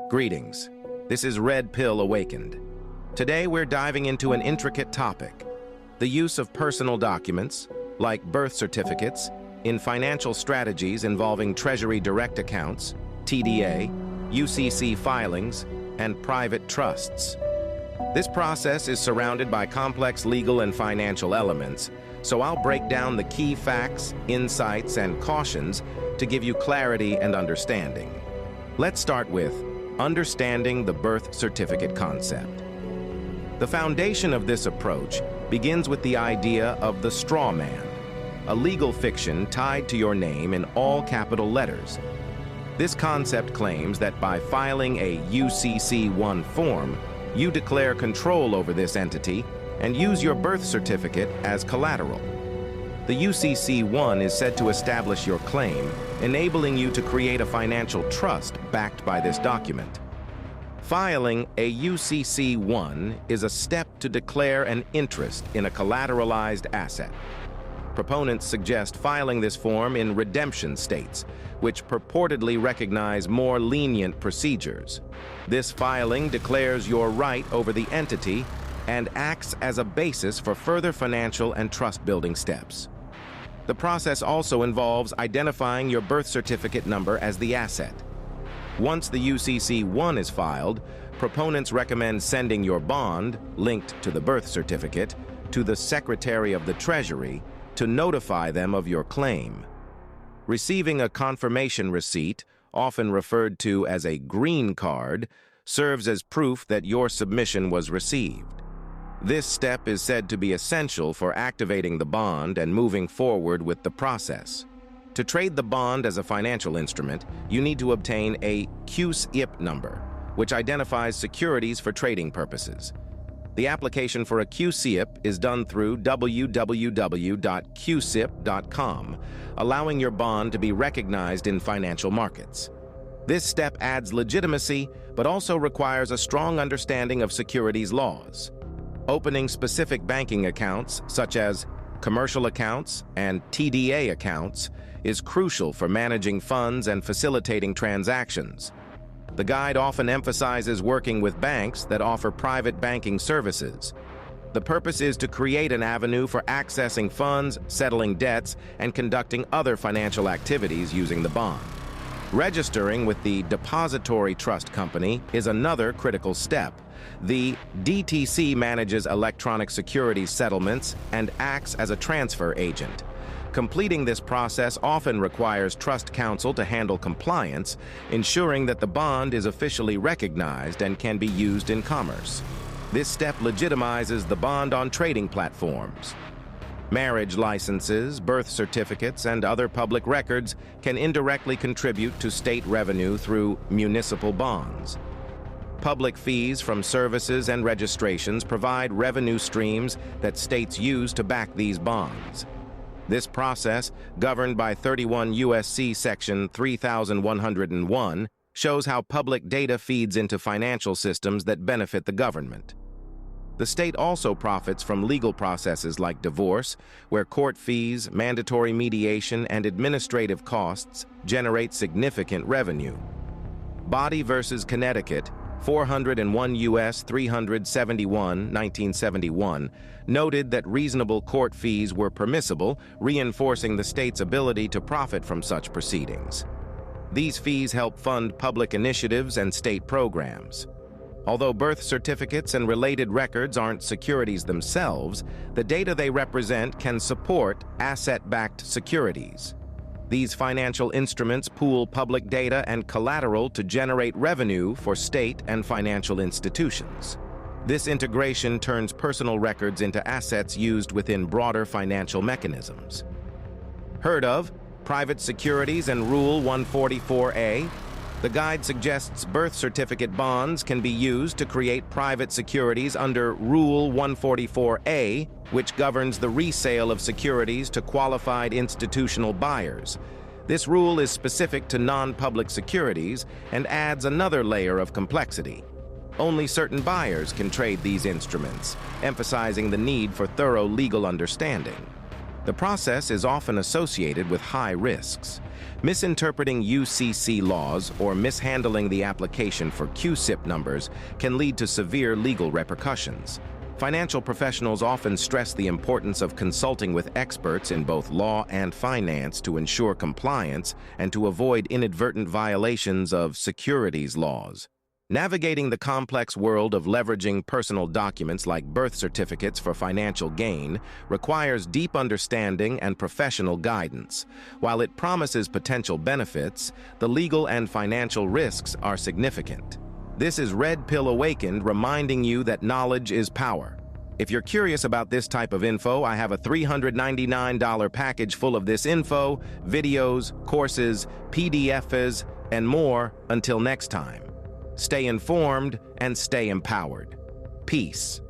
Greetings. This is Red Pill Awakened. Today we're diving into an intricate topic: the use of personal documents, like birth certificates, in financial strategies involving Treasury Direct Accounts, TDA, UCC filings, and private trusts. This process is surrounded by complex legal and financial elements, so I'll break down the key facts, insights, and cautions to give you clarity and understanding. Let's start with understanding the birth certificate concept. The foundation of this approach begins with the idea of the straw man, a legal fiction tied to your name in all capital letters. This concept claims that by filing a UCC-1 form, you declare control over this entity and use your birth certificate as collateral. The UCC-1 is said to establish your claim, enabling you to create a financial trust backed by this document. Filing a UCC-1 is a step to declare an interest in a collateralized asset. Proponents suggest filing this form in redemption states, which purportedly recognize more lenient procedures. This filing declares your right over the entity and acts as a basis for further financial and trust-building steps. The process also involves identifying your birth certificate number as the asset. Once the UCC-1 is filed, proponents recommend sending your bond, linked to the birth certificate, to the Secretary of the Treasury to notify them of your claim. Receiving a confirmation receipt, often referred to as a green card, serves as proof that your submission was received. This step is said to be essential for activating the bond and moving forward with the process. To trade the bond as a financial instrument, you need to obtain a Cusip number, which identifies securities for trading purposes. The application for a Cusip is done through www.cusip.com, allowing your bond to be recognized in financial markets. This step adds legitimacy, but also requires a strong understanding of securities laws. Opening specific banking accounts, such as commercial accounts and TDA accounts, is crucial for managing funds and facilitating transactions. The guide often emphasizes working with banks that offer private banking services. The purpose is to create an avenue for accessing funds, settling debts, and conducting other financial activities using the bond. Registering with the Depository Trust Company is another critical step. The DTC manages electronic securities settlements and acts as a transfer agent. Completing this process often requires trust counsel to handle compliance, ensuring that the bond is officially recognized and can be used in commerce. This step legitimizes the bond on trading platforms. Marriage licenses, birth certificates, and other public records can indirectly contribute to state revenue through municipal bonds. Public fees from services and registrations provide revenue streams that states use to back these bonds. This process, governed by 31 U.S.C. Section 3101, shows how public data feeds into financial systems that benefit the government. The state also profits from legal processes like divorce, where court fees, mandatory mediation, and administrative costs generate significant revenue. Body versus Connecticut, 401 U.S. 371, 1971, noted that reasonable court fees were permissible, reinforcing the state's ability to profit from such proceedings. These fees help fund public initiatives and state programs. Although birth certificates and related records aren't securities themselves, the data they represent can support asset-backed securities. These financial instruments pool public data and collateral to generate revenue for state and financial institutions. This integration turns personal records into assets used within broader financial mechanisms. Heard of private securities and Rule 144A? The guide suggests birth certificate bonds can be used to create private securities under Rule 144A, which governs the resale of securities to qualified institutional buyers. This rule is specific to non-public securities and adds another layer of complexity. Only certain buyers can trade these instruments, emphasizing the need for thorough legal understanding. The process is often associated with high risks. Misinterpreting UCC laws or mishandling the application for Cusip numbers can lead to severe legal repercussions. Financial professionals often stress the importance of consulting with experts in both law and finance to ensure compliance and to avoid inadvertent violations of securities laws. Navigating the complex world of leveraging personal documents like birth certificates for financial gain requires deep understanding and professional guidance. While it promises potential benefits, the legal and financial risks are significant. This is Red Pill Awakened, reminding you that knowledge is power. If you're curious about this type of info, I have a $399 package full of this info, videos, courses, PDFs, and more. Until next time. Stay informed and stay empowered. Peace.